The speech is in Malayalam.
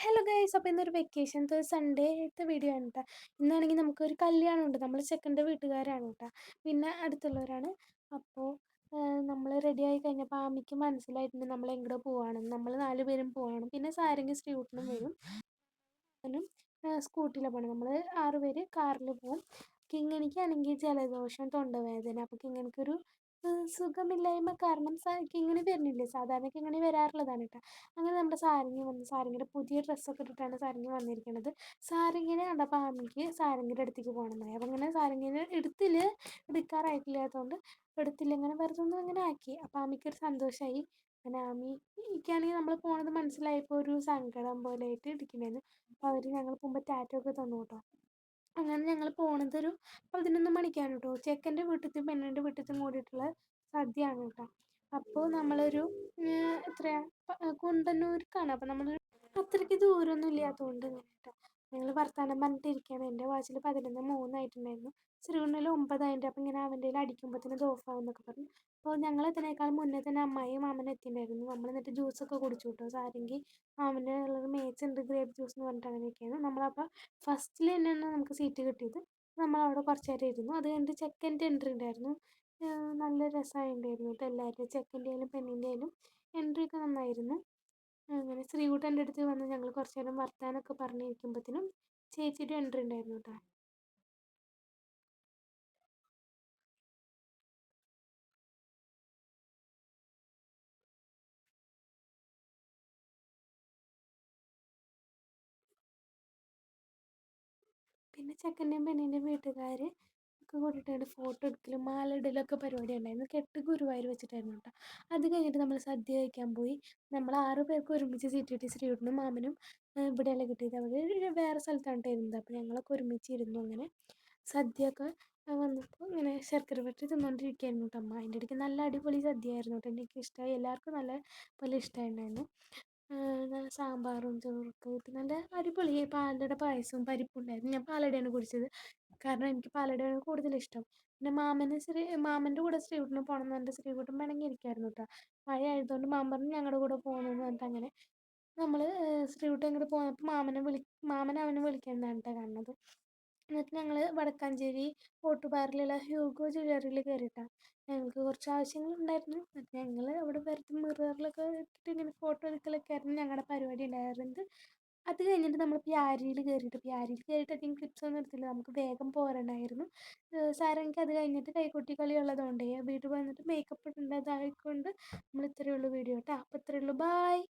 ഹലോ ഗൈസ്, അപ്പോൾ ഇന്നൊരു വെക്കേഷനത്തെ സൺഡേത്തെ വീഡിയോ ആണ് കേട്ടോ. ഇന്നാണെങ്കിൽ നമുക്കൊരു കല്യാണം ഉണ്ട്. നമ്മൾ ചെക്കൻ്റെ വീട്ടുകാരാണ് കേട്ടോ, പിന്നെ അടുത്തുള്ളവരാണ്. അപ്പോൾ നമ്മൾ റെഡി ആയി കഴിഞ്ഞപ്പോൾ ആമിക്ക് മനസ്സിലായിട്ടുണ്ട് നമ്മൾ എങ്ങോട്ട് പോവാണെന്ന്. നമ്മൾ 4 പേരും പോവാണ്, പിന്നെ സാരംഗി സ്ട്രീറ്റിനും വരും. അവനും സ്കൂട്ടിയിലാണ് പോകണം. നമ്മൾ 6 പേര് കാറിൽ പോകും. കിങ്ങിണിക്കാണെങ്കിൽ ജലദോഷം, തൊണ്ടവേദന. അപ്പോൾ കിങ്ങിണിക്കൊരു സുഖമില്ലായ്മ കാരണം കിങ്ങിണി വരുന്നില്ലേ, സാധാരണ കിങ്ങിണി വരാറുള്ളതാണ് കേട്ടോ. അങ്ങനെ നമ്മുടെ സാരംഗി വന്ന് സാരംഗിയുടെ പുതിയ ഡ്രസ്സൊക്കെ ഇട്ടിട്ടാണ് സാരംഗി വന്നിരിക്കുന്നത്. സാരംഗിനെ കണ്ടപ്പോൾ ആമിക്ക് സാരംഗിയുടെ അടുത്തേക്ക് പോകണമെന്നായി. അപ്പോൾ അങ്ങനെ സാരംഗിനെ എടുക്കാറായിട്ടില്ലാത്തതുകൊണ്ട് എടുത്തില്ല, ഇങ്ങനെ വെറുതെ ഒന്നും അങ്ങനെ ആക്കി. അപ്പോൾ ആമിക്കൊരു സന്തോഷമായി. അങ്ങനെ ആമിക്കാണെങ്കിൽ നമ്മൾ പോണത് മനസ്സിലായപ്പോൾ ഒരു സങ്കടം പോലെ ആയിട്ട് ഇരിക്കണേന്ന്. അപ്പോൾ അവർ ഞങ്ങൾ പോകുമ്പോൾ ടാറ്റോ ഒക്കെ തന്നു കേട്ടോ. അങ്ങനെ ഞങ്ങൾ പോണത് ഒരു 11 മണിക്കാണ് കേട്ടോ. ചെക്കൻ്റെ വീട്ടിലത്തെയും പെണ്ണിൻ്റെ വീട്ടിലത്തെയും കൂടിയിട്ടുള്ള സദ്യയാണ് കേട്ടോ. അപ്പോൾ നമ്മളൊരു എത്രയാ കുണ്ടന്നൂർക്കാണ്. അപ്പോൾ നമ്മൾ അത്രയ്ക്ക് ദൂരമൊന്നും ഇല്ലാത്തതുകൊണ്ട് ഇങ്ങനെ കേട്ടോ ഞങ്ങൾ വർത്തമാനം പറഞ്ഞിട്ടിരിക്കുകയാണ്. എൻ്റെ വാച്ചിൽ 11:03 ആയിട്ടുണ്ടായിരുന്നു. ശ്രീകുണ്ണിൽ 9 ആയിട്ട്. അപ്പോൾ ഇങ്ങനെ അവൻ്റെ കയ്യിൽ അടിക്കുമ്പോഴത്തേനും ഇത് ഓഫ് ആവുമെന്നൊക്കെ പറഞ്ഞു. അപ്പോൾ ഞങ്ങൾ എത്തുന്നതിനേക്കാൾ മുന്നേ തന്നെ അമ്മായിയും മാമനും എത്തിയിട്ടുണ്ടായിരുന്നു. നമ്മൾ എന്നിട്ട് ജ്യൂസൊക്കെ കുടിച്ചു കേട്ടോ. സാരംഗി മാമന് ഉള്ളത് മേച്ചുണ്ട്, ഗ്രേപ്പ് ജ്യൂസ് എന്ന് പറഞ്ഞിട്ട് അങ്ങനെയൊക്കെയാണ്. നമ്മളപ്പോൾ ഫസ്റ്റിൽ തന്നെയാണ് നമുക്ക് സീറ്റ് കിട്ടിയത്. നമ്മളവിടെ കുറച്ച് നേരം ഇരുന്നു. അത് കഴിഞ്ഞിട്ട് ചെക്കൻ്റെ എൻട്രി ഉണ്ടായിരുന്നു. നല്ല രസമായിട്ടുണ്ടായിരുന്നു കേട്ടോ. എല്ലാവരും ചെക്കൻ്റെ ആയാലും പെണ്ണിൻ്റെ ആയാലും എൻട്രി ഒക്കെ നന്നായിരുന്നു. അങ്ങനെ ശ്രീകുട്ടൻ്റെ അടുത്ത് വന്ന് ഞങ്ങൾ കുറച്ച് നേരം വർത്താനമൊക്കെ പറഞ്ഞിരിക്കുമ്പോഴത്തേനും ചേച്ചിയുടെ എൻട്രി ഉണ്ടായിരുന്നു കേട്ടോ. പിന്നെ ചെക്കൻ്റെയും പെണ്ണിൻ്റെയും വീട്ടുകാർ ഒക്കെ കൂടിയിട്ടാണ് ഫോട്ടോ എടുക്കലും മാല ഇടലൊക്കെ പരിപാടി ഉണ്ടായിരുന്നു. കെട്ട് ഗുരുവായൂർ വെച്ചിട്ടായിരുന്നു കേട്ടോ. അത് കഴിഞ്ഞിട്ട് നമ്മൾ സദ്യ കഴിക്കാൻ പോയി. നമ്മൾ 6 പേർക്ക് ഒരുമിച്ച് സീറ്റ് കിട്ടി. ശ്രീകുട്ടനും മാമനും ഇവിടെയല്ല കിട്ടിയത്, അവർ വേറെ സ്ഥലത്താണ് ഇരുന്നത്. അപ്പോൾ ഞങ്ങളൊക്കെ ഒരുമിച്ചിരുന്നു. അങ്ങനെ സദ്യയൊക്കെ വന്നപ്പോൾ ഇങ്ങനെ ശർക്കര വരട്ടി തിന്നുകൊണ്ടിരിക്കുകയായിരുന്നു കേട്ടോ അമ്മ. അതിൻ്റെ ഇടയ്ക്ക് നല്ല അടിപൊളി സദ്യ ആയിരുന്നു കേട്ടോ. എനിക്ക് ഇഷ്ടമായി, എല്ലാവർക്കും നല്ല പോലെ ഇഷ്ടമായിട്ടുണ്ടായിരുന്നു. നല്ല സാമ്പാറും ചോറൊക്കെ കൂട്ടി നല്ല അടിപൊളി പാലട പായസവും പരിപ്പുണ്ടായിരുന്നു. ഞാൻ പാലടയാണ് കുടിച്ചത്, കാരണം എനിക്ക് പാലടയാണ് കൂടുതലിഷ്ടം. പിന്നെ മാമൻ്റെ കൂടെ ശ്രീകുട്ടന് പോകണം എന്ന് പറഞ്ഞിട്ട് ശ്രീകുട്ടൻ വേണമെങ്കിൽ ഇരിക്കായിരുന്നു കേട്ടോ. മഴ ആയതുകൊണ്ട് മാമൻ പറഞ്ഞു ഞങ്ങളുടെ കൂടെ പോകണമെന്ന് പറഞ്ഞിട്ട്. അങ്ങനെ നമ്മൾ ശ്രീകുട്ടൻ ഇങ്ങോട്ട് പോന്നപ്പോൾ മാമൻ അവനെ വിളിക്കുന്നതാണ് കേട്ടോ കാണുന്നത്. എന്നിട്ട് ഞങ്ങൾ വടക്കാഞ്ചേരി ഓട്ടുപാറയിലുള്ള ഹ്യൂഗോ ജ്വല്ലറിയിൽ കയറിയിട്ടാണ്. ഞങ്ങൾക്ക് കുറച്ച് ആവശ്യങ്ങളുണ്ടായിരുന്നു. എന്നിട്ട് ഞങ്ങൾ അവിടെ വെറുതെ മിററിലൊക്കെ ഇട്ടിട്ട് ഇങ്ങനെ ഫോട്ടോ എടുക്കലൊക്കെ ആയിരുന്നു ഞങ്ങളുടെ പരിപാടി ഉണ്ടായിരുന്നത്. അത് കഴിഞ്ഞിട്ട് നമ്മൾ പ്യാരിയിൽ കയറിയിട്ട് അധികം ക്ലിപ്സ് ഒന്നും എടുത്തില്ല, നമുക്ക് വേഗം പോരണമായിരുന്നു. സാരംഗിക്ക് അത് കഴിഞ്ഞിട്ട് കൈകൊട്ടി കളി ഉള്ളതുകൊണ്ടേ വീട്ടിൽ വന്നിട്ട് മേക്കപ്പ് ഇടേണ്ടതായിക്കൊണ്ട് നമ്മൾ ഇത്രയേ ഉള്ളൂ വീഡിയോ കേട്ടോ. അപ്പോൾ ഇത്രയേ ഉള്ളൂ, ബായ്.